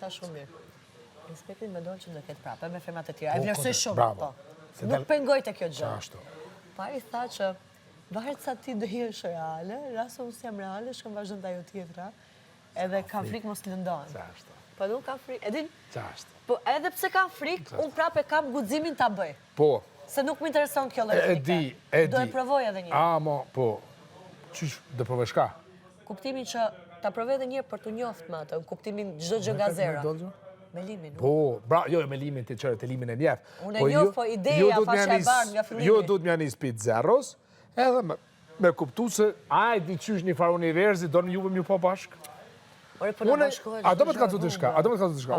tha shumë mirë. Inspektin me donë që do ketë prapë, me firmat e tjera. E vlerësoj shumë, po. Nuk pengoj të kjo gjë. Pari tha që varet sa ti do jesh reale, rrasë unë si jam reale, shkëm vazhdojnë të ajo tjetra, edhe kam frikë mos lëndohen. Po nuk kam frikë, edhin? Po edhe pse kam frikë, unë prapë kam guximin ta bëj. Po. Se nuk më intereson kjo logike. Do e provoj edhe një. Mo, po. Qysh, do provoj shka? Kuptimin që ta provoj edhe një për të njoftë më atë, kuptimin çdo gjë nga zero. Me limin. Po, jo me limin të qërë, të limin e njef. Unë e njof, po ideja, faqja e barë nga fillimi. Jo du të mja një spit zeros, edhe me kuptu se aj di qysh një farë universi, do në juve mju po bashkë. Ore, po në bashkojnë. A do me të ka të të shka,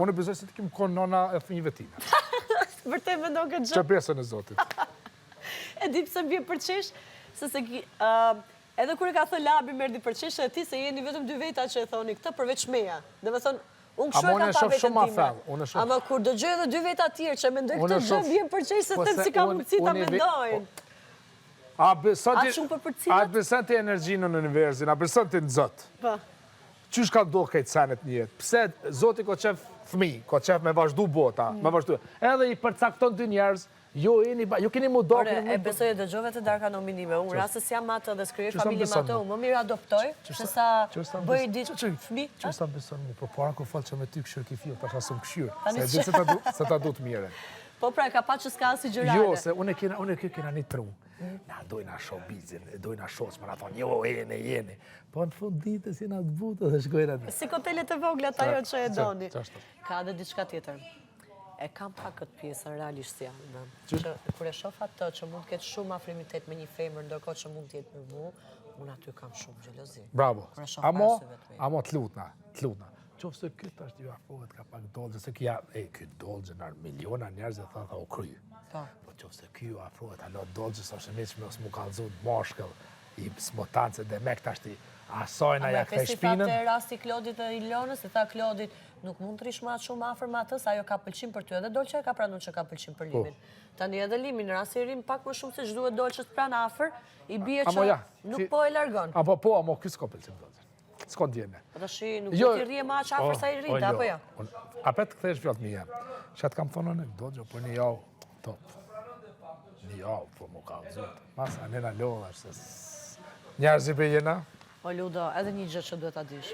unë e besoj se të kemë konë nona e fëmijëve tina. Vërtej me do këtë gjë. Që besën e zotit. E di pëse bje përqesh, se edhe kërë ka thë labi merdi përqesh, e ti se jeni vetëm 2 veta që e thoni këtë përveç meja. Dhe me thonë, unë kështu e kam pa vetëm time. Ama kur do gjë edhe 2 veta tjerë që mendoj këtë gjë bje përqesh, se të si ka mundësi ta mendojnë. A beson të energjinë në universin, a beson të në zotë. Qysh ka do këtë senet njët? Pse zoti ko qef fëmi, ko qef me vazhdu bota, me vazhdu. Edhe i përcakton 2 njerëz, jo keni mu do... E besoj e dëgjove të darka nominime. Unë rrasës jam atë dhe skriej familje më atë, unë më mirë adoptoj, që sa bëj ditë fëmi. Që sa beson mu, për para kur falë që me ty këshur ki fillë, ta shasëm këshur, se ta du të mire. Po pra, ka pa që s'ka si gjërare. Jo, se unë e kena një tru. Na dojna showbizin, dojna shoqë, më na thonë, jo, jeni. Po në fund ditës jena të butë dhe shkojnë atë. Si kotelet e vogla ta jo që e doni. Ka dhe diçka tjetër. E kam pa këtë pjesën realisht si janë. Kër e shof atë që mund të ketë shumë afrimitet me një femër, ndërkohë që mund të jetë me mu, unë aty kam shumë gjelozi. Bravo. Amo të lutna. Qofë se këtë është ju afrohet ka pak dolgje, se kja, këtë dolgje nërë miliona njerëz e tha o kryjë. Po qofë se kjo ju afrohet, alo dolgje sa është e meqë me osë mu kalëzun moshkëll, i smotancët dhe me këtë ashti asajna ja këtë shpinën. Ame, rasti Klodit dhe Ilonës, e tha Klodit, nuk mund të rishma shumë afer ma atës, ajo ka pëlqim për ty, edhe Dolqe e ka pranu që ka pëlqim për limin. Tani edhe limin, në rasti rim pak më shumë se që duhet Dolqe të pranë afer, i bie që nuk po e largon. Po, amo, kësë ko pëlqim Dolqe. S'ko ndjene. Po të shi, nuk do t'i rrje ma që afer sa i rritë, apo ja? Apet këthesh fjallët mija. Që atë kam thonë në Dolqe, po një jau, top. Një jau, po mu ka zotë. Masa, nëna lodha, se njerëzi për jena. O Ludo, edhe një gjë që duhet a dish.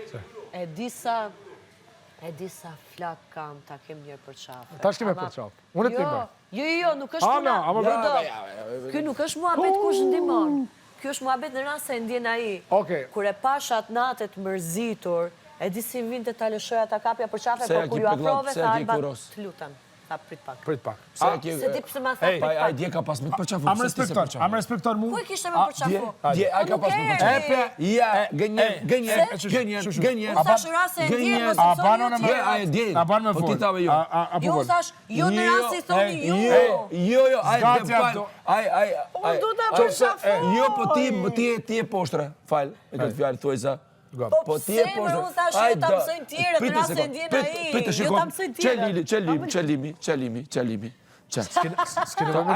E disa flak kam ta kem njërë për qafë. Ta shkime për qafë. Unë e t'ingoj. Jo, nuk është puna. Ludo, kjo nuk është muhabet kush ndimon. Kjo është muhabet në rrasë e ndjen a i. Kure pashat natet mërzitur, e disi vinte ta lëshoja ta kapja për qafë, por kur ju aprove, tha Alba, të lutem. Tha prit pak. Prit pak. Se di pëse ma tha prit pak. A dje ka pas me të përqafu. Am respektor mu. Ku e kishte me përqafu? Dje, a ka pas me të përqafu. Ja, gënjen. Unë thash rrasë e ndjen, më se thoni ju tjera. A ban me Po ti tave jo. Jo, unë thash, jo në rrasë i thoni ju. Jo, Unë du të përqafu. Jo, po ti e poshtre. Falë, e këtë fjallë thuaj sa. Po pse më unë thash jo ta mësojnë tjere, në rrasë e ndjen a i. Jo ta mësojnë tjere. Qelimi.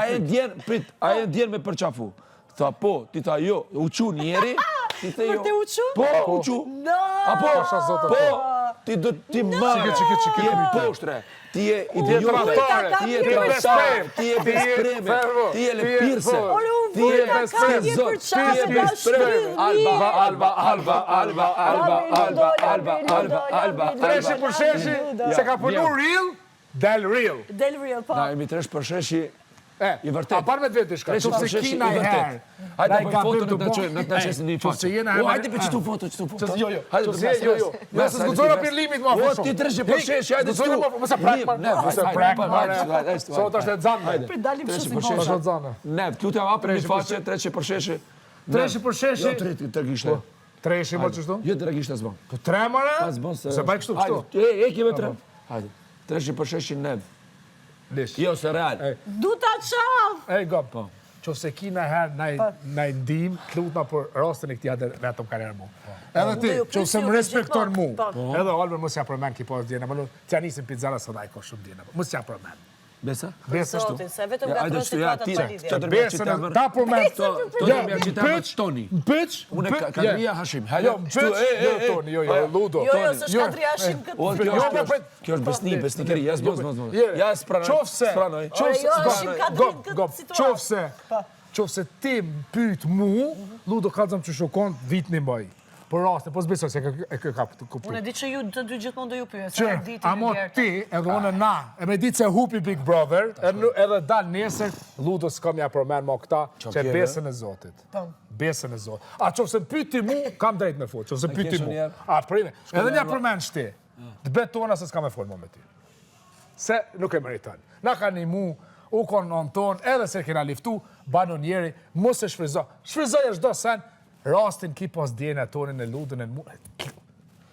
A e ndjen me përqafu. Tha po, ti tha jo, uqu njeri. Për te uqu? Po, uqu. Po, ti do ti marrë, ti e poshtre. Ti e idiote, ti e tramtar, ti e bespreme, ti e lepirse, ti e skizot, ti e bespreme. Alba. Treshi për sheshi, se ka përnu real, del real. Del real, po. Na, imi tresh për sheshi, i vërtet. A par me të vetë shka, që se kina i herë. Hajde për foto në të qesin një foto. Hajde për qëtu foto. Jo. Nëse s'gudzora për limit mua fëshon. Ti treshi për sheshi, hajde qëtu. Mëse prak, mare. Sot është e dzanë. Për dalim Treshi shumë për si sheshi. Ne, tu të apër një faqe, treshi për sheshi. Treshi për sheshi. Jo, tre gishte. Treshi më qështu? Jo, tre gishte s'bon. Po tre mara? Se baj kështu. E kime tre. Hajde. Treshi për sheshi nev. Jo, se real. Du ta qaf! Ej, gop. Që se ki në herë në ndim, të lutna për rastën e këti adhe vetëm karerë mu. Edhe ti, që se më respektor mu. Edhe Albert mësë ja përmen ki pas djena, më që ja nisim pizzara së da i ko shumë djena. Mësë ja përmen. Besa? Besa shtu. Se vetëm nga prostituata të lidhje. Besën, ta përmend. Toni. Bëç? Unë Kadria Hashim. Jo, bëç. Toni, jo, Ludo. Jo, s'është Kadria Hashim këtë. Kjo është besnikëri, jas mos. Ja spranoj. Qofse ti pyet mu, Ludo kallzam që shokon vitin e mbaj. Por raste, po s'besoj se e ka kuptuar. Unë e di që ju të dy gjithmonë do ju pyes. Që, amo ti, edhe unë na, e me ditë se hupi Big Brother, edhe dal nesër, Ludo s'kam ja përmen ma këta, që besën e Zotit. Besën e Zotit. A qofse pyti mu, kam drejt me fol, qofse pyti mu. A, prime, edhe nja përmen shti, të betona se s'kam e fol më me ti. Se nuk e meriton. Na ka një mu, u konon ton, edhe se kena liftu, banon njeri, mos e shfrizo. Shfrizoj është do sen, rastin ki pas djene tonin e Ludën e mu...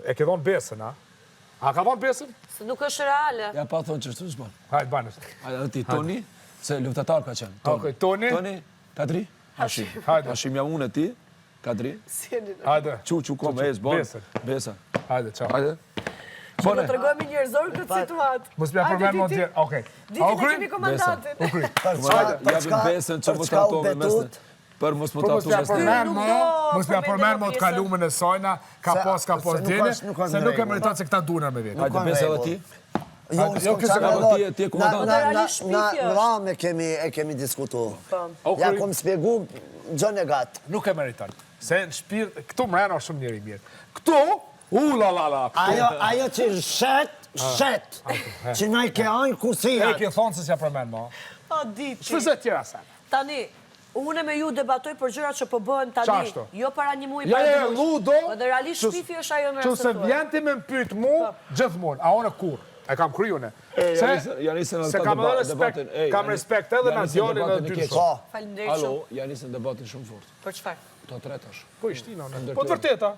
E ke dhonë besën, a? A ka dhonë besën? Se nuk është reale. Ja pa thonë që shtu shbon. Hajde, banës. Hajde, ti, Toni, se luftatar ka qenë. Okej, Toni. Toni, Kadri, Hashim. Hajde. Hashim ja unë e ti, Kadri. Hajde. Qu kom, e zbon. Besa. Hajde, qao. Hajde. Do të tregojmë njerëzor këtë situatë. Mos m'ja përmen më tjerë. Okej. Diti ne kemi komandantin. Ukry. Japim besën që më të ato me mesne. Për mos më të ato Mos m'ja përmen më të kalumën e sajna, ka pas djene, se nuk e meriton se këta dunar me vjetë. Hajde, besa edhe ti. Jo, kësë ka do. Ti e komandant. Në rame kemi diskutu. Ja kom spjegu gjën e gatë. Nuk e meriton. Se në shpirt, këtu mrena shumë njeri mirë. Këtu, la. Ajo që shet, që na i ke ajnë E kusijat. ke thonë se s'ja përmen më. O, diti. Shfëzet tjera sen. Tani, unë me ju debatoj për gjërat që po bëhen tani. Qashtu? Jo para një muaj, Ja, para dy muaj. Ludo. Dhe realisht shpifi është ajo në Që se rastëtuar. vjen ti me më pyet mu, gjithmonë. A unë kur? E kam kryu ne. Se kam respekt edhe në djallin edhe dy shumë. Faleminderit Alo, shumë. ja nisën debatin shumë fort. Për çfarë? To tretash. Po ishtina ne. Po të vërteta.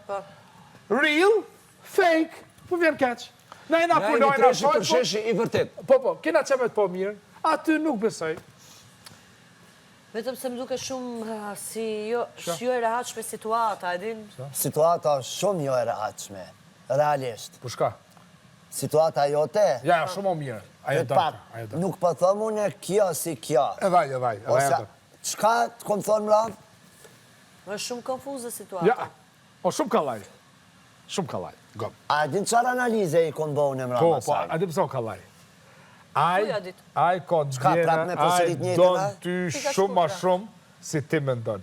Real, fake, po vjen keq. Na e na Na punojnë jemi treshi për sheshi i vërtet. Po, kena qemet po mirë. Aty nuk besoj. Vetëm se më duke shumë si jo e rehatshme situata, e din? Situata është shumë jo e rehatshme, realisht. Po shka? Situata jote, Ja, shumë o mirë. Ajo vetë pak, dërta. nuk po thëmë une kjo si kjo. Edhaj. Ose, qka të kom thonë mram? Është shumë konfuze situata. Ja, o shumë kalaj. Shumë kalaj. Gom. A din qarë analize i konë bëhune mram Po, asaj? a di pëso kalaj. ja dit? Aj ka prap me gjene, posirit aj njëtën, donë a? ty Ti ka shumë ma shkuar, shumë si ti me ndonë.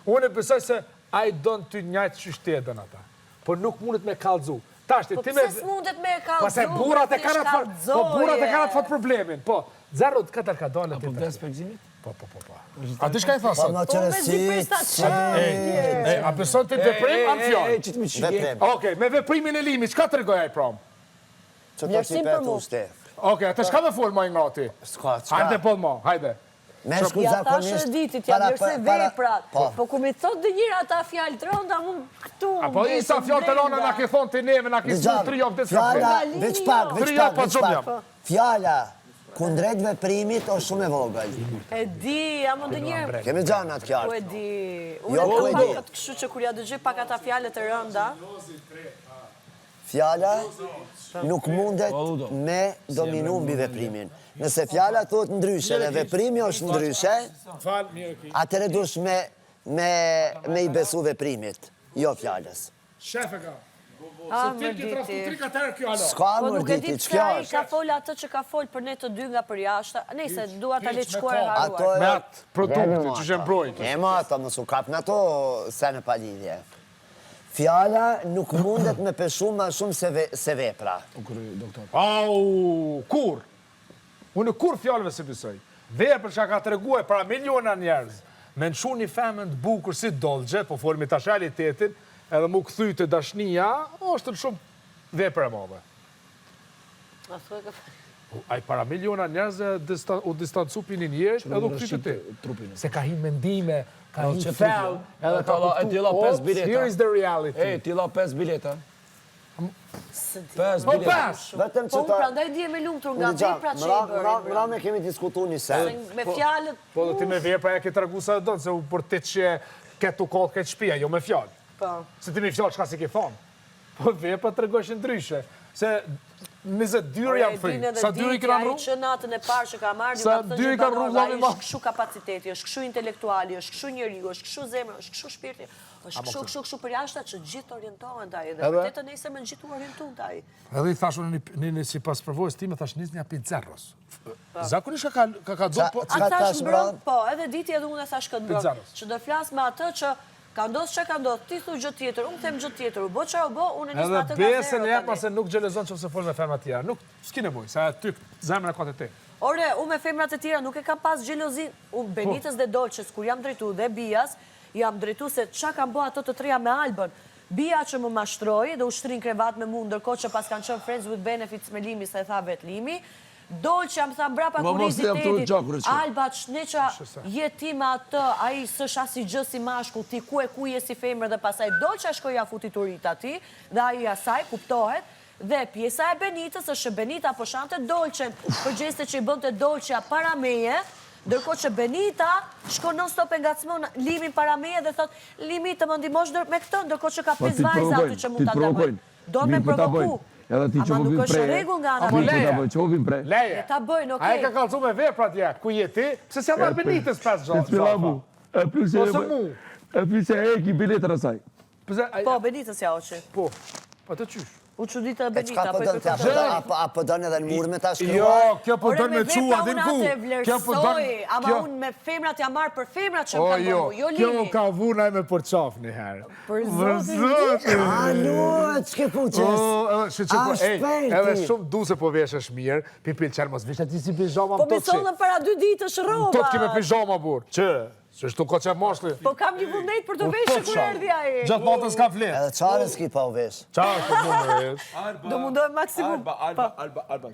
Unë e besoj se aj donë ty njajtë që shtedën ata. Po nuk mundet me kalzu. Tashti, Po ti me... pse s'mundet me kallëzu? Po se burat e kanë të fat problemin. Po, zerut katër ka dole ti. Po vdes pegzimit? Po. A di shka i Po thasot? më Po me zi për qërësit, A beson të veprim, am fjallë? Që të mi qikje. veprim. Okej, me veprimin e limi, qka të regoj aj prom? Që të Mirësim si për për mu. tu shte. Okej, atë shka me folë ma i nga ti? S'ka, Hajde qka? po ma, hajde. Me shku Ja tash zakonisht... e ditit, ja njërse veprat. Po ku mi thot dhe njëra ata fjallë të rënda, mu këtu... Apo isa fjallë të rona na ke thonë të neve, na ke smu 3 javë të fjalla, s'ka veç pak, Tri javë pa gjumë jam. Fjalla, kundrejt veprimit është shumë e vogël. E di, jam ndë njërë. Kemi gjanat Po kjartë. e di. Jo, Unë po e kam di. pak atë kështu që kur ja dëgjoj pak ata fjallet e rënda, Fjalla nuk mundet me dominu mbi veprimin. Nëse fjalla thot ndryshe dhe veprimi është ndryshe, Falë, mirë ki. atëre dush me i besu veprimit, jo fjallës. Shefe ka. a Se më ti ki trastu diti. 3 katërë kjo alo. S'ka Po nuk e di mërditi, pse qka ai është? ka fol atë që ka fol për ne të dy nga përjashta. Nëse dua ta le të shkuar e Ato haruar. Me atë produkti që shenë brojtë. E ma, ato më su kap në ato se në palidhje. Fjalla nuk mundet me peshu ma shumë se vepra. Au, kur? Unë kur fjallëve se besoj. Vepër që ka të reguaj para miliona njerëz, me në shu një femën të bukur si dolgje, po formi të realitetin, edhe mu këthy të dashnia, është në shumë vepër e madhe. A thua ka Ai para miliona njerëz u distancu për një njerëz edhe u këthy të ti. Se ka hi mendime, ka hi që fel, edhe ka e ti la 5 bileta. here is the reality. Ej, ti la 5 bileta. 5 Po bileta. pas! Vetëm Po që unë ta... prandaj di e me lumtur nga veprat që i bëri. Mra me kemi diskutu një sen. Me fjalët, Po dhe ti me vepra e ke të regu sa dhe donë, se u për ti që ketë u kohë këtë shpia, jo me fjallë. po. Se ti me fjallë qka si ke thonë. Po vepra të regojshin ndryshe. Se 20 dyr janë frikë. Sa dyr i këna rrugë? Që natën e parë që ka marrë, Sa dyr i kanë rrugë vllai është kështu kapaciteti, është kështu intelektuali, është kështu njeriu, është kështu zemra, është kështu shpirti, është kështu për jashta që gjithë orientohen taj, dhe vërtetë nesër me gjithë orientuar taj. Edhe i thashun një sipas përvojës time, thash nisni ja pizzerros. Zakonisht ka do po. A thash mbrëm, po, edhe diti edhe unë e thash këtë mbrëm, që do flas me atë që ka ndodhë që ka ndodhë, ti thu gjë tjetër, unë them gjë tjetër, u bo që u bo, unë e njës me atë edhe besën e ma se nuk gjelezon që se folë me femrat tjera, nuk, s'ki nevoj, se ty zemrën e kote ti. Ore, unë me femrat e tjera nuk e kam pas gjelozin, unë Benitës dhe Dolqes, kur jam drejtu dhe Bias, jam drejtu se qa kam bo ato të treja me Albën. Bia që më mashtroj dhe u shtrin krevat me mu, ndërko që pas kanë qënë friends with benefits me Limi, se tha vet Limi, Dolqe jam tha brapa kurizitetit, Alba qneqa jeti me atë, a i sësh asi gjë si mashkull, ti ku e ku je si femër dhe pasaj Dolqe shkoja futiturit ati, dhe a i asaj kuptohet, dhe pjesa e Benitës është Benita po shante Dolqen, për gjeste që i bënte Dolqeja para meje, ndërko që Benita shko non stop e ngacmon Limin para meje dhe thot, Limi të më ndimosh me këtë, ndërko që ka 5 vajza aty që mund të ndërmojnë. Do me provoku. Ama nuk është regull nga nga Leje, leje, a e ka kalcu me vepra tja, ku jeti, pëse si adar Benitës 5 gjatë? Ose mu? E pise e ki biletër asaj. Po, Benitës ja oqe. Po, të qysh. U që ditë dhe Benita. Apo dënë edhe në murë me ta shkruaj? Jo, kjo po dënë me qua, din ku. Ama unë me femrat ja marë për femrat që më kanë bëmu, jo Limi. Kjo ka vuna e me përqaf një herë. Për zotin. Alo, që ke puqes? Edhe shumë du se po veshesh mirë, pipil qërë mos veshe ti si pijama më Po mi sonën para 2 ditësh roba. Tot kime pijama burë. Që? Që shtu ko që moshli. Po kam një vullnet për të veshë kër erdi aje. Gjatë natën s'ka flet. Edhe qare s'ki pa u vesh. Qare s'ka mund me vesh. Do mundohet maksimum. Alba.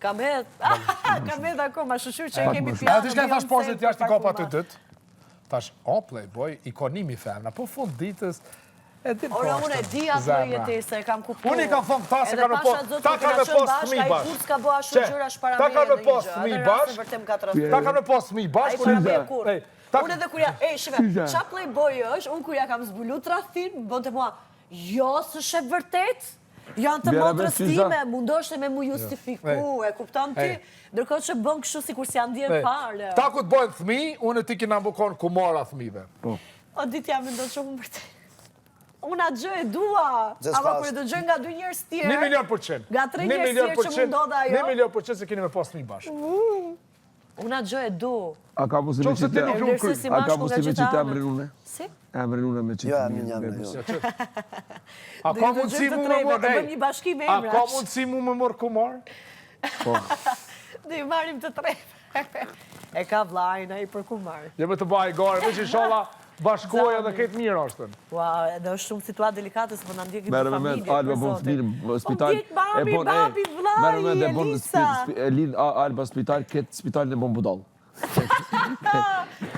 Kam hedh akoma, shushyr që e kemi pjanë. A ti shka thash poshtë të jashtë i kopa të dytë? Thash, Playboy, ikonimi femna, po fund ditës, e din Ora, unë e di atë në jetese, e kam kuptu. Unë i kam thonë këta se ka me post, ta ka me post fëmi bashkë. Ka bëha shumë gjyra shpara Ta ka me post fëmi bashkë. Ta ka me post fëmi bashkë. Unë edhe kur ja, shive, qa Playboy është, unë kur ja kam zbulu të rathin, bënd të mua, jo, së shep vërtet, janë të motrës time, mundoshte me mu justifiku, e kupton ti, ndërkohë që bën kështu si kur si janë djenë parë. Ta ku të bojnë fëmi, unë e ti kina mbukon kumara fëmive. O, ditë jam ndonë shumë vërtet. Unë atë gjë e dua, ama kërë të gjë nga 2 njerës tjerë, 1.000.000%. Nga 3 njerës tjerë që më ndodha ajo. 1.000.000% se keni me post fëmi bashkë. Unë atë gjë e du. A ka posime që të emrin une? Si? Emrin une me që Jo, amin jam jo. A ka mundësi mu me mërë? Të bëjmë një bashkime A emrash. ka mundësi mu me mërë kumar? Dhe i marim të tre. E ka vlajna i për kumar. Jeme të baj gare, veç i shala bashkoja dhe këtë mirë ashtën. Ua, edhe është shumë situatë delikate, se për në ndjekim të Merë me familje. me, Alba bon fëmirë në spital. Babi, vlaj, Elisa. Elin Alba spital, këtë spitalin e bon budal.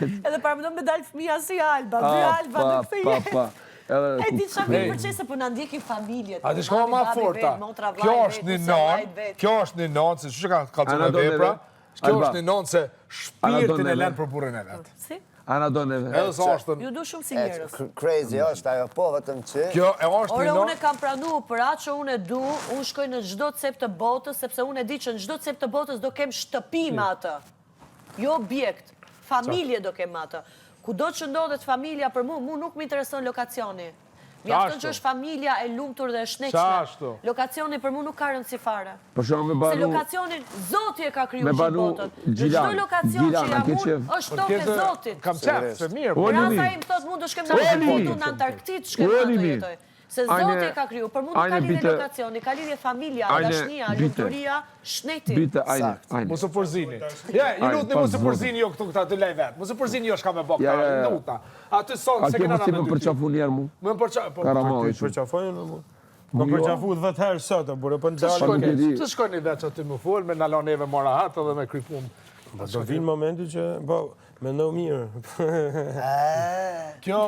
Edhe parëmëndon me dalë fëmija si Alba, dy Alba në këtë jetë. E ti qa mirë përqe se për në ndjekim familje. A ti shkoma ma forta, kjo është një nonë, se që ka kalëzën e vepra, kjo është një nonë se shpirtin e lenë për burën e vetë. Si? Ana do neve. Edhe sa ashtën. Ju du shumë si njerës. Crazy është ajo, po vetëm që... Kjo e është Ore, një unë nonë. e kam pranu për atë që unë e du, unë shkoj në gjdo cep të botës, sepse unë e di që në gjdo cep të botës do kem shtëpi me atë. Jo objekt. Familje do kem me atë. Kudo që ndodhet familja për mu nuk më intereson lokacioni. Mjafton që është familja e lumtur dhe e shnetshme. Lokacioni për mu nuk ka rëndësi fare. Se lokacionin Zoti e ka kriju që botën. Dhe çdo lokacion që jam unë është tokë e Zotit. Kam qefë, se mirë. Rasa im thot mund të shkem në Antarktit, shkem në ato jetoj. Se Zoti e ka kriju, për mu nuk ka lidhje lokacioni, ka lidhje familja, dashnia, lumturia, shneti. Bite, ajne. Mosë përzini. Ja, i lutni mosë përzini jo këtu këta të lej vetë. Mosë përzini jo shka me bëka, i luta. Aty sonë, se këna në me dy. A ke më përqafu njerë mu? Më përqafu. Karamaj. Përqafojnë mu? Më përqafu të vetë herë sëtë, bure për në dalë. Të shkojnë i vetë që ty më full, me nalon eve mora hatë dhe me krypun. Do vinë momenti që, po, me në mirë. Kjo,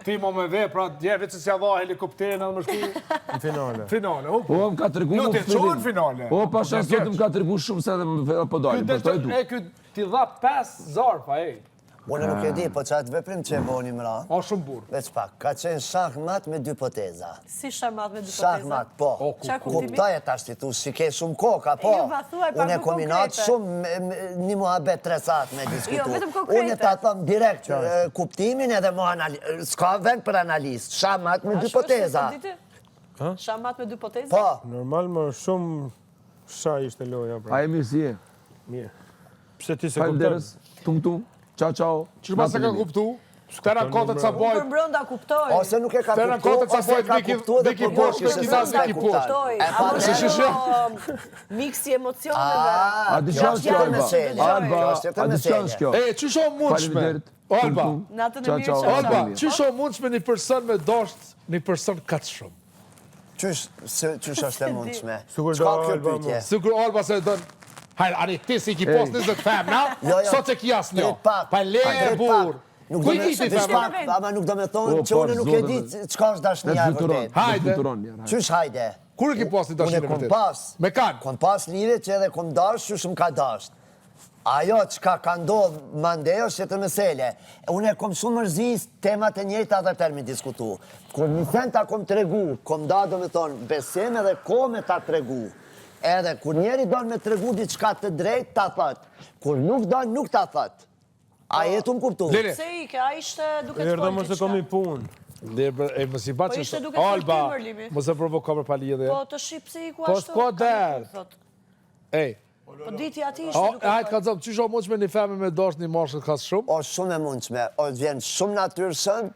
ti mo me ve, pra dje, veç që si adha helikopterin edhe më shku. Në finale. Finale, O, më ka të regu Jo, më të qonë finale. O, pasha sot më ka të regu shumë se edhe më po dojnë, për të e du. Ky ti dha 5 zarfa, ej. Unë nuk e di, po qatë veprim që e boni mra. O shumë burë. Veç pak, ka qenë shahmat me dy poteza. Si shahmat me dy poteza? Shahmat, po. Qa kuptimi? Kuptoj e tash ti tu, shike shumë koka, po. Jo, ma thuaj pak Unë e më kombinat konkrete. shumë një muhabet 3 saat me diskutu. Jo, vetëm konkrete. Unë e ta thëm direkt kuptimin edhe s'ka vend për analist. Shahmat me dy poteza. Shahmat me dy poteza? Po. Normal më shumë shaj ishte loja. A e mirë si e? Mirë. Pse ti se kupton? Falenderës, tum, ciao, ciao. Që pas se ka kuptu, tëra kontët sa Unë bojt, për brënda kuptoj. Ose nuk e ka Tëra kuptu, kontët sa ose e bojt ka Viki kuptu dhe Viki po Bosh bosh, me se Kinas s'ka Viki kuptuar. Bosh. Kuptoj. E pa A shishë. miksi emocioneve. A di kjo qanë është s'kjo, tjetër Alba? meselje. Alba, Kjo është tjetër a di meselje. qanë s'kjo? E, që shumë mundshme? Faleminderit. Alba, Natën e Ciao, mirë ciao. që Alba, Alba. që shumë mundshme një person me dosht një person katë shumë? Qysh është e mundshme? Sigur Çka do kjo Alba pyetje? Sigur Alba se dënë, hajde, ani ti si ki post 20 femna, Jo, jo. sot e ki asë një, Drejt pak. pa le e Drejt burë. pak. Nuk Kuj do me- ki ti drejt femna? pak, ama nuk do me thonë që po, unë nuk e zote, di çka është Ne dashnia të e fluturon, vërtet. ne të Hajde. fluturon njërë. Qysh hajde? Kur e ki posti Unë dashin e e kom vërtet? pas. Me kanë? Kom pas lidhje që edhe kom dash, që shumë ka dash. Ajo çka ka ndodhë mandej është tjetër mesele. Unë e kom shumë mërzis temat e njëjta dhe tërë me diskutu. Kur një sen ta kom tregu, kom da do me thonë besim edhe ko me ta tregu. Edhe kur njeri do me tregu diçka të drejt, ta thët. Kur nuk do, nuk ta thët. A jetu më kuptu? Lene, Se ike, a ishte duke të Erdo folë më se komi punë. e më si ba Po që ishte duke folë Alba, timër, Limi. më se provoko për pa lidhje. Po të shqip se iku Po, ashtu. s'ko ka der. dikur, thot. Ej, Po diti ati ishte duke hajtë ka folë. zëmë, që shumë mundshme një feme me dosht një moshët ka shumë? O shumë e mundshme, o vjen shumë natyrshëm,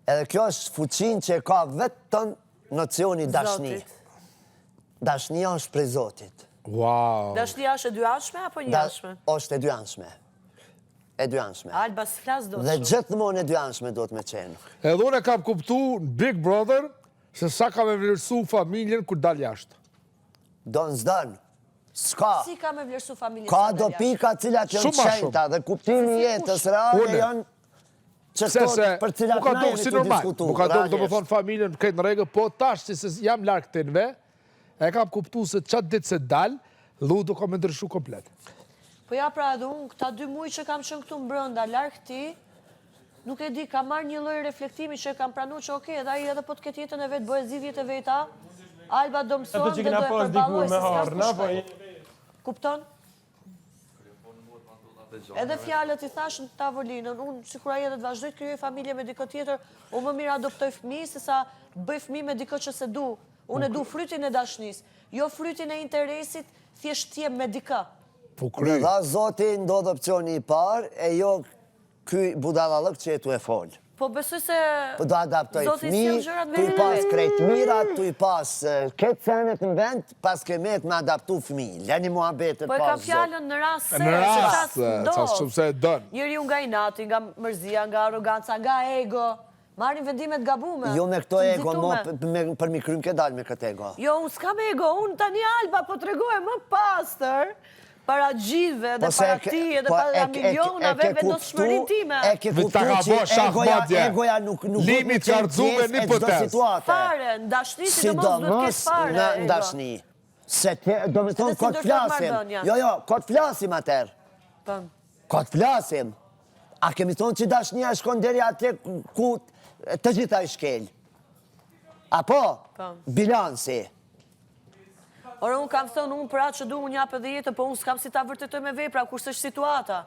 edhe kjo është fuqin që e ka vetëm nocioni dashni. Zotit. Dashnia është prej Zotit. Wow. Dashnia është e dyanshme apo njëanshme? Është e dyanshme. E dyanshme. Alba s'flas do Dhe shumë. gjithmonë e dyanshme do të me qenë. Edhe unë e kam kuptu në Big Brother se sa kam e vlerësu familjen kur dal jashtë. Donë s'dënë. S'ka. Si ka me vlerësu familje? Ka sa do dalja? pika cilat janë Shumë ma shumë. qenjta dhe kuptimi Si jetës kush? reale Une. janë që Se të për cilat mu ka na duk jemi si të normal, diskutu. mu ka duk do më realisht. thonë familjen këtë në regë, po tash si se jam larkë të nëve, e kam kuptu se qatë ditë se dal, ludo ka me ndryshu komplet. Po ja pra edhe unë, këta 2 muaj që kam qenë këtu mbrënda, larg ti, nuk e di, kam marrë një lloj reflektimi që e kam pranu që okej, edhe ai edhe po të ketë jetën e vetë, bëhe zgjidhjet e veta, Alba do mëson Ato dhe që do kena e pas përballoj dikur se me s'ka harna, kush po shkoj. Kupton? Edhe fjalët i thash në tavolinën, unë sikur ai edhe të vazhdoj të krijoj familje me dikë tjetër, unë më mirë adoptoj fëmijë se sa bëj fëmijë me dikë që se du. Unë e du frytin e dashnisë, jo frytin e interesit, thjesht t'jem me dikë. Po Në kry. dha Zoti ndodh opcioni i parë, e jo ky budallallëk që e tu e folë. Po besoj se Po do adaptoj Zoti sjell fëmijë, gjërat tu i vetën e pas vet. krejt mirat, tu i pas këtë senet në vend, pas kemet me adaptu fëmijë. Leni muhabetet Po e pas kam Zot. fjalën në rast se Në rast, çfarë ca shumë se e dënë. Njeriu nga inati, nga mërzia, nga arroganca, nga ego, marrin vendime të gabume. Jo me këto të ego, mo nxitume. për mi krym ke dal me këtë ego. Jo, unë s'kam ego, unë tani Alba po t'rregoj më pastër, para gjithve dhe para ti edhe para milionave vendosmërinë time. E ke kuptu Ta ka bo që shahmatje. egoja nuk Limit qenë qartzume pjesë një e çdo pëtes. situate. Fare, në dashni si do mos duhet Sidomos ketë fare. në ego. dashni. Se te, do me thonë, Edhe si kot ndërtojt flasim. marrëdhënia. Jo, kot flasim atër. Po. Kot flasim. A kemi thonë që dashnia shkon deri atje ku të gjitha i shkel. Apo? Po. Bilansi. Ora, unë kam thënë, unë për atë që du unë japë edhe jetë, po unë s'kam si ta vërtetoj me vepra, kurse është situata.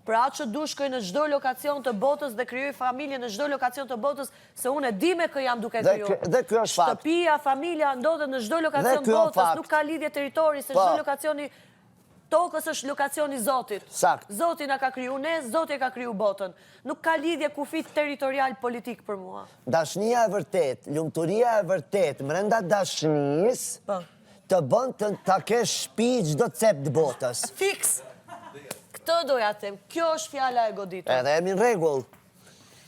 Për atë që du shkoj në çdo lokacion të botës dhe krijoj familje në çdo lokacion të botës, se unë e di me kë jam duke krijuar. Dhe kjo është fakt. Shtëpia, familja ndodhet në çdo lokacion Dhe ky është botës, fakt. nuk ka lidhje territori, se Po. çdo lokacioni tokës është lokacioni Zotit. Sakt. Zoti na ka kriju ne, Zoti e ka kriju botën. Nuk ka lidhje kufit territorial politik për mua. Dashnia e vërtet, lumturia e vërtet, mrenda dashnis, Po. të bën të ta kesh shtëpi çdo cep të botës. Fiks. Këtë doja të them, kjo është fjala e goditur. Edhe jemi në rregull.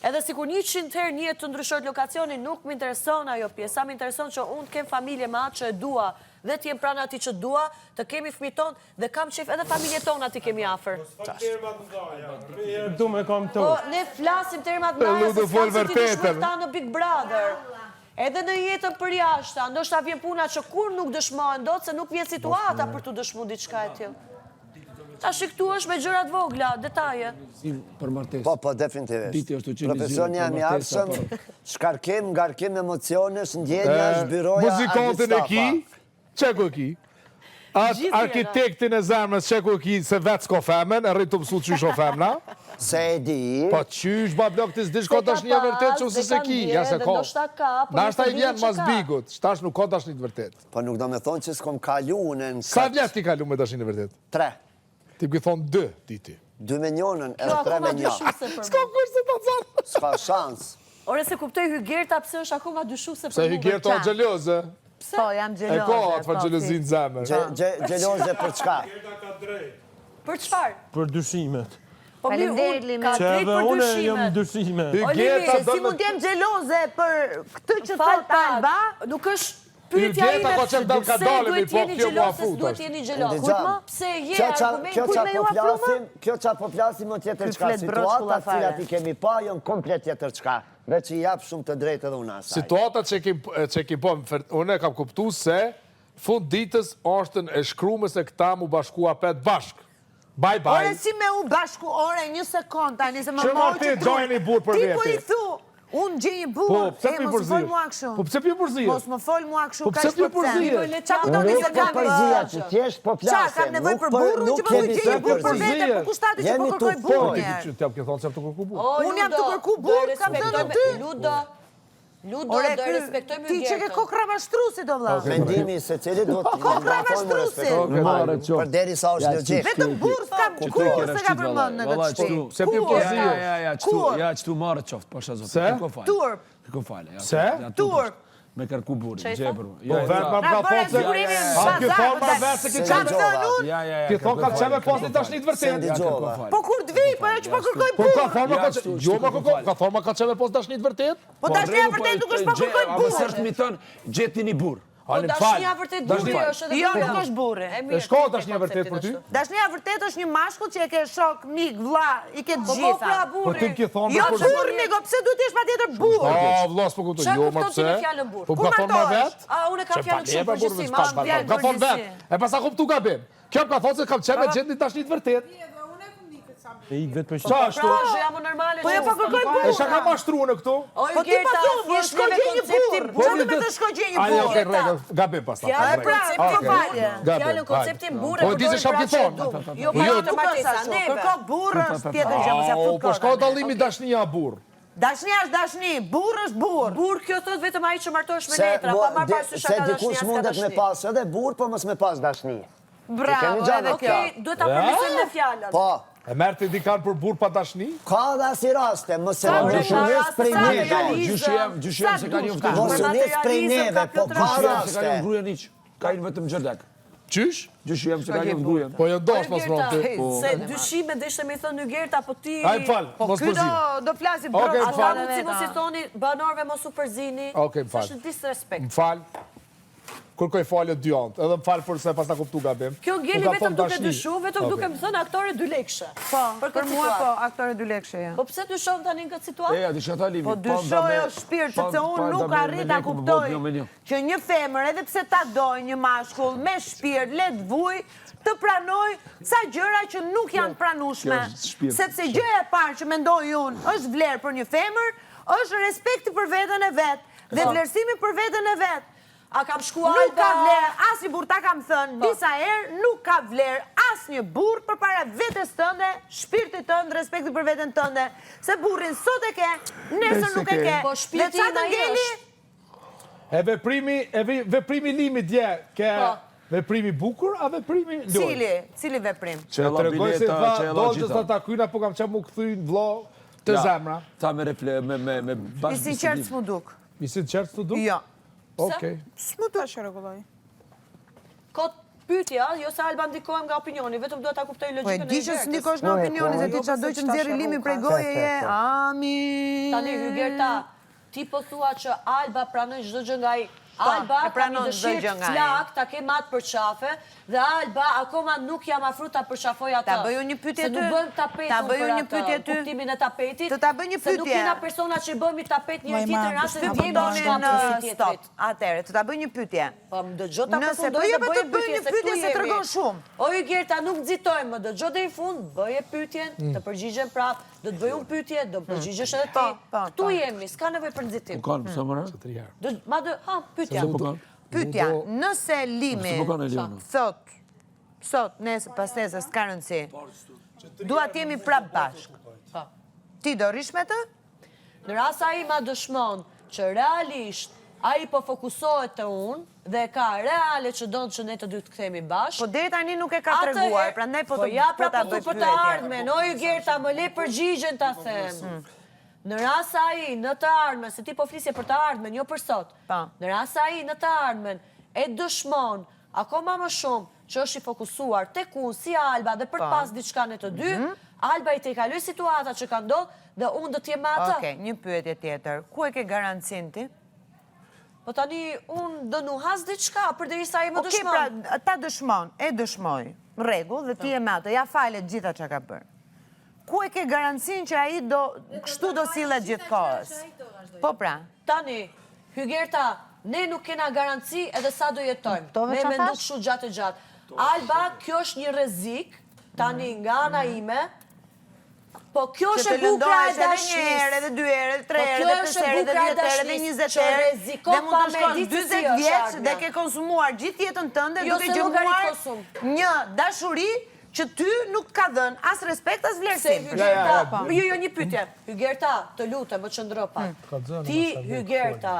Edhe sikur 100 herë një jetë të ndryshojt lokacioni, nuk më intereson ajo pjesë. Sa më intereson që unë të kem familje me atë që e dua, dhe t'jem pranë ati që dua, të kemi fëmijë tonë, dhe kam qef edhe familje tonë ati kemi afër. Du me kam të. Po, ne flasim termat mëdha, Ludo se fol s'kam si ti vërtetën. dëshmërta në Big Brother. Edhe në jetën përjashta, ndoshta vjen puna që kur nuk dëshmohen dot, se nuk vjen situata për të dëshmuar diçka e tillë. Ta shiktu është me gjërat vogla, detaje. Për martesë. Po, definitivist. Diti është të qenë Profesioni jam i arshëm, shkarkim, ngarkim emocionesh, ndjenja, zbyroja, muzikantin e ki, qeku e ki. Arkitektin e zemrës qeku e ki se vetë s'ko femen, e rritë të mësu qysh o femna. Se e di. Po qysh ba blok të s'dish ko tash një vërtet që se se ki, ja se ko. Nashta i vjen mas bigut, shtash nuk ko tash një të vërtet. Po nuk do me thonë që s'kom kalu në në Sa vjet ki kalu me tash një vërtet? 3. Ti pëj thonë 2, diti. 2 me njonën, edhe 3 me një. S'ka kërë se të zanë. S'ka shans. Ore se kuptoj Hygerta pse është akoma dyshuse për Se Hygerta o gjelozë. Po, jam E gjeloze. ko atë për gjelozin zemër. Gjeloze për çka? Për çfarë? Për dyshimet. Po Faleminderit, mirë, Limi. ka Që drejt edhe për une jam dyshimet. dyshime. Hygerta Se do si mund me... jem gjeloze për këtë që Fal thot Alba? Nuk është pyetja Hygerta ime ko qep dal ka pse dalemi, duhet po jeni kjo mua xheloz, fut duhet është. jeni xheloz. Ndëgjam. Pse je argument Kjo qa po flasim o tjetër çka, flet broshkulla situatat fare. cilat i kemi pa, jon komplet tjetër çka. Veç i jap shumë të drejtë edhe unë asaj. Situatat që kim po, unë e kam kuptu se fund ditës ashtën e shkrumës e këta mu bashkua 5 bashk. Bye bye. Ore si me u bashku, ore një sekund, tani se më Që mollë marti që gjojnë i burë për Ti po vete. i thu, unë gjej një Po, burë, pse pi mos më fol mua përzirë? kështu. Po pse pi përzirë? Mos më fol mua kështu, Po pse pi përzirë? Qa ku do Nuk një se po kam përzia që thjesht po Qa, flasim. kam nevoj për burru që po gjej një burë për vete, për kushtati që Jemi po kërkoj tu burë fol. njerë. Ti ke thonë se jam të kërku burë. Unë jam të kërku burë, kam thënë ty. Ludo, Ore, do respektojmë ti që ke Hygertën. kokra mashtrusi do vlla. Mendimi se cili do të Kokra mashtrusi. Për deri sa është logjik. Vetëm burë s'kam kur se ka përmend në këtë shtëpi. Se pi përzirë. Ja, që tu marrë qoftë, pasha zotë. Se? Turp. Kiko falë. Se? Turp. Me kërku buri, Çfarë gjepër. Po vetë ma ka thonë se... A kjo thonë ma vetë se ki Kam qenë... thënë unë. Ti thonë ka qenë me posti tashnit vërtet. Po kur të vi, po ajo që po kërkoj Po ka burë. thonë ma ka qenë... Jo ma ka thonë ma ka qenë me posti tashnit vërtet? Po dashnia vërtet nuk është po kërkoj A më sërtë burë. mi thënë, gjeti një burë. Po dashnia vërtet burri është edhe Jo, burri. nuk është burri. E shko dashnia vërtet për ty? Dashnia vërtet është një mashkull që e ke shok, mik, vlla, i ke të Po gjitha. pra Po ti burri. m'ke thonë Jo me për... burri, migo, pse duhet të jesh patjetër burr? O, vlos po kuptoj, Çfarë jo ma kupton ti pse? me fjalën burr? Po Ku ka thonë ma martohesh? vetë? A unë kam fjalën shumë përgjithësi, ma fjalë Ka thonë përgjithësi. vetë. E pas a kuptu gabim. Kjo ka thonë se kam qenë me gjendë një tashnit vërtet. E i vetë për Qa ashtu? Pra, është jam normale. Po jo po kërkoj E burr. shka ka mashtru në këtu? O Po ti po Hygerta, thu, po thjesht shko me gjej një konceptin burr. Çfarë do të shko gjej një Ajo, burr? okej, rregull, gabim pas ta. Fjalën pra, po falje. Fjalën konceptin burre. Po di se shka ki thonë. Jo, Po po jo, jo të nuk është martesa, ashtu. neve. Kërko burr është tjetër gjë, mos ja Au, fut po shka kokën. dallimi dashnia burr. Dashnia është dashni, burr është burr. Burr kjo thot vetëm ai që martohesh me Se letra, pa marrë parasysh se ka dikush dashnia, s'ka mundet me dashni. pas edhe burr, po mos me pas dashni. Bravo, kemi gjatë edhe kjo. Okej, duhet ta përmirësojmë me fjalën. Po, E merë të dikan për burr pa dashni? ka dhe asi raste, mos se Ka më raste, shunjes prej sa neve. realizëm. Gjyshem se ka një vëtë Mos Për shunjes prej materializëm neve, ka po Piotr ka Gjyshem se ka raste. një gruja niq. Ka një vetëm gjërdek. Qysh? Gjyshem se ka një gruja. Po jo dosh mos Hygerta, vronë se dyshime dhe ishte me thënë Hygerta, po ti... Aj fal, Po mos ky përzim. do flasi Okej, brokë. m'fal. Ata mund si mos i thoni banorëve mos u përzini. Okej, m'fal. Është disrespekt. M'fal. Kërkoj falje dy antë, edhe m'fal për se pas ta kuptu gabim. Kjo ngeli Nuk ka vetëm thonë duke dashni. dyshu, vetëm Okej. duke më thënë aktore 2 lekëshe. Po, Për për këtë mua situatë. po, aktore 2 lekëshe ja. Po pse dyshon tani në këtë situatë? Eja, di që ta limi. Po dyshoj o shpirt, sepse unë nuk arrit ta kuptoj që një femër, edhe pse ta doj një mashkull me shpirt, let vuj, të pranoj sa gjëra që nuk janë pranueshme. Kjo është shpirt. Sepse gjëja e parë që mendoj unë është vlerë për një femër, është respekti për veten e vet dhe vlerësimi për veten e vet. A kam shkuar Nuk ka vlerë, as një burr, ta kam thënë disa herë, nuk ka vlerë as një burr përpara vetes tënde, shpirtit tënd, respekti për veten tënde. Se burrin sot e ke, nesër nuk e ke. Po shpirti Dhe çfarë ai ngeli? është. Veprimi limi dje, ke Po. veprimi bukur, a veprimi loj? Cili veprim? Që e la Tregoj se bileta, që e la dolgjës gjitha. të takyna, po kam që mu këthy vlo të zemra. Ta me refle, me I bashkë sinqert s'mu duk. Mi si qërë të du? Jo. Okej. S'mu duk. Që rregulloj. Kot pyetja, jo se Alba ndikohem nga opinioni, vetëm duhet ta kuptoj Po e logjikën e di që Hygertës. s'ndikosh nga opinioni, se ti çdo që nxjerri limin prej gojeje. Amin. Tani Hygerta, ti po thua që Alba pranon çdo gjë nga ai. Po, Alba e pranon ka një çdo gjë dëshirë nga ai. flak, ta ke matë për qafe, dhe Alba akoma nuk jam afru ta përqafoj atë. Ta bëju një pyetje Se nuk ty? bëm tapetun Ta bëju për një atë, pyetje ty? kuptimin e tapetit. Të ta bëj një Se nuk pyetje. jena persona që bëmi tapet njëri tjetër në rastin Të vjemi në përdonin shkapin si stop. tjetrit. Atëherë, të ta bëj një pyetje. Po më dëgjoj ta Nëse përfundoj dhe bëj bëj të bëj një pyetje se tregon shumë. O ju Gerta, nuk nxitojmë, më dëgjoj deri në fund, bëje pyetjen, të përgjigjem prapë, do të bëj unë pyetje, do përgjigjesh edhe ti. Ktu jemi, s'ka nevojë për nxitim. Po kanë, pse mëra? Pyetja. Pyetja, nëse Limi thot, nesër pas nesër s'ka rëndësi, dua të jemi prapë bashkë. Ti do rish me të? Në rast ai ma dëshmon që realisht ai po fokusohet te unë dhe ka reale që don që ne të dy të kthehemi bashkë. Po deri tani nuk e ka treguar, prandaj po të ja pra po për të ardhmen, o ju Gerta, më le përgjigjen ta them. Në rast se ai në të ardhmen, se ti po flisje për të ardhmen, jo për sot. Në rast se ai në të ardhmen e dëshmon akoma më shumë që është i fokusuar tek unë si Alba dhe për të pas diçka në të dy, Alba i te kaloj situata që ka ndodhë dhe unë do t'jem me atë. Okej, një pyetje tjetër. Ku e ke garancin ti? Po tani, unë do nuhas diçka, për dhe isa i më dëshmon. Okej, pra, ta dëshmon, e dëshmoj, rregull, dhe ti e me atë, ja falet gjitha që ka bërë. Ku e ke garancin që ai do, kështu do sillet gjithkohës? Po pra. Tani, Hygerta, ne nuk kena garanci edhe sa do jetojmë. Ne me nduk shu gjatë. Alba, kjo është një rrezik, tani nga ana ime, po kjo është e bukra e dashnis. Që të lëndohesh edhe një herë, edhe 2 herë, 3 herë, edhe 5 herë, edhe 10 herë, edhe 20 herë, dhe mund të shkon 40 vjeç dhe ke konsumuar gjithë jetën tënde duke gjemuar një dashuri që ty nuk ka dhënë as respekt as vlerësim. Jo, një pyetje. Hygerta, të lutem, më qëndro pak. Ti, Hygerta,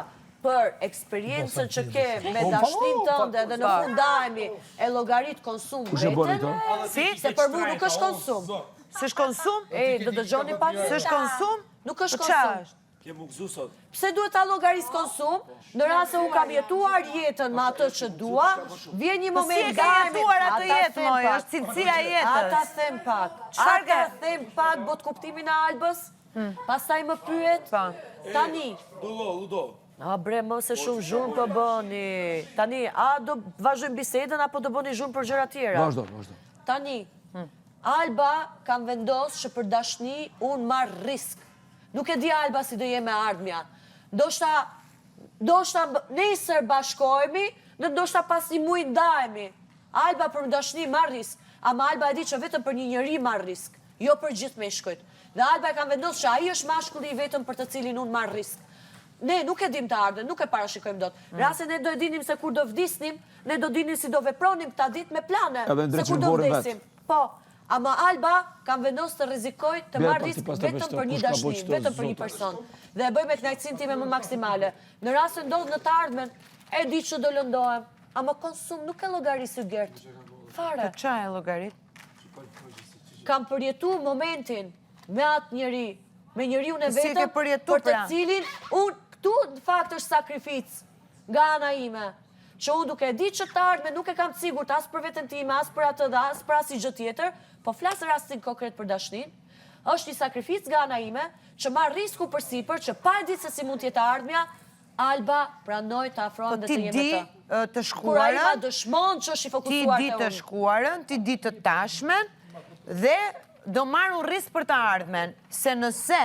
për eksperiencën që ke me dashnin tënde dhe në fundajmi e llogarit konsum vetën, se për mu nuk është konsum. S'është konsum? Do dëgjoni pak? S'është konsum? Nuk është konsum. Ke më gëzu sot. Pse duhet ta llogaris konsum? Në rast se unë kam jetuar jetën me atë që dua, vjen një moment nga jetuar atë jetë, moj, është cilësia e jetës. Ata them pak. Ata them pak bot kuptimin e Albës. Pastaj më pyet. Tani. Ludo. A bre, më se shumë zhurmë për bëni. Tani, a do vazhdojmë bisedën apo do bëni zhurmë për gjëra tjera? Vazhdo. Tani, Alba kam vendos që për dashni unë marrë risk. Nuk e di Alba si do jeme ardhmja. Ndoshta nesër bashkohemi, dhe ndoshta pas një muaj ndahemi. Alba për dashni marrë risk, ama Alba e di që vetëm për një njeri marrë risk, jo për gjithë meshkujt. Dhe Alba e kam vendos që ai është mashkulli vetëm për të cilin unë marrë risk. Ne nuk e dim të ardhen, nuk e parashikojmë dot. Rase ne do e dinim se kur do vdisnim, ne do dinim si do vepronim këta ditë me plane, se kur do vdesim. Po, ama Alba kam vendos të rrezikoj të marrë risk vetëm për një dashni, vetëm për një person. Dhe e bëj me kënaqësinë time më maksimale. Në rast se ndodh në të ardhmen, e di që do lëndohem, ama konsum nuk e llogaris Gert. Fare. Po ç'a e llogarit? Kam përjetuar momentin me atë njeri, me njeriu në vetëm për të cilin unë këtu në fakt është sakrificë nga ana ime. Që unë duke di që të ardhme nuk e kam të sigurt as për veten time, as për atë dhe as për asnjë gjë tjetër, po flas rastin konkret për dashnin, është një sakrificë nga ana ime që marr risku përsipër që pa e ditë se si mund të jetë ardhmja, Alba pranoi të afrohem dhe të jemi të. Ti di të shkuarën, kur ai ma dëshmon që është i fokusuar te unë. Ti di të shkuarën, ti di të tashmen dhe do marrë un risk për të ardhmen, se nëse,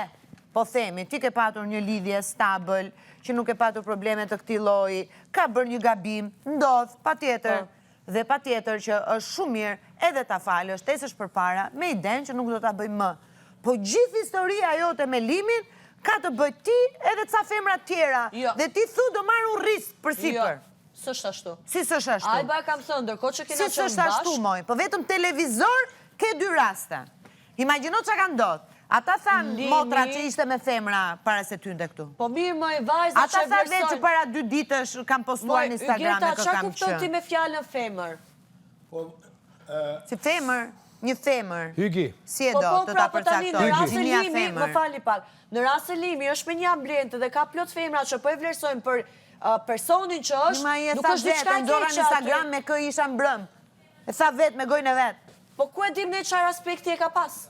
po themi, ti ke patur një lidhje stabël, që nuk e patur probleme të këtij lloji, ka bërë një gabim, ndodh, patjetër, dhe patjetër që është shumë mirë edhe ta falësh, tesësh përpara, me idenë që nuk do ta bëj më. Po gjithë historia jote me Limin ka të bëj ti edhe ca femra tjera, dhe ti thu do marrë un risk përsipër. S'është ashtu. Si s'është ashtu? Alba kam thënë, ndërkohë që kena qenë bashkë. Si s'është ashtu, moj, po vetëm televizor ke 2 raste. Imagjino çka ka ndodhur. Ata thanë motra që ishte me femra para se ty ndë këtu. Po mirë më e vajzë që ata thanë vetë që para 2 ditësh kam postuar në Instagram me kë kam qenë. Qa kupton ti me fjallën femër? Si femër, një femër. Hygi. Si e do të ta përcaktoj? Gjinia femër. Më fali pak. Në rast se Limi është me një ambient dhe ka plot femra që po e vlerësojnë për personin që është, nuk është diçka keqe. Ndora në Instagram me kë isha mbrëm. E tha vetë me gojën e vet. Po ku e dim ne çfarë aspekti e ka pas?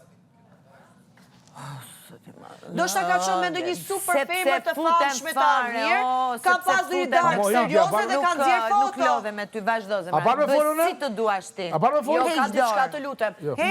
Do shta ka qënë me ndonjë super femër të fashme të mirë, ka pas dhe një dark serioze dhe kanë zjerë foto. Nuk lodhe me ty, vazhdo zemra. A parë me folën e? Si të duash ti. A parë me folën e? Jo, ka diçka të lutem.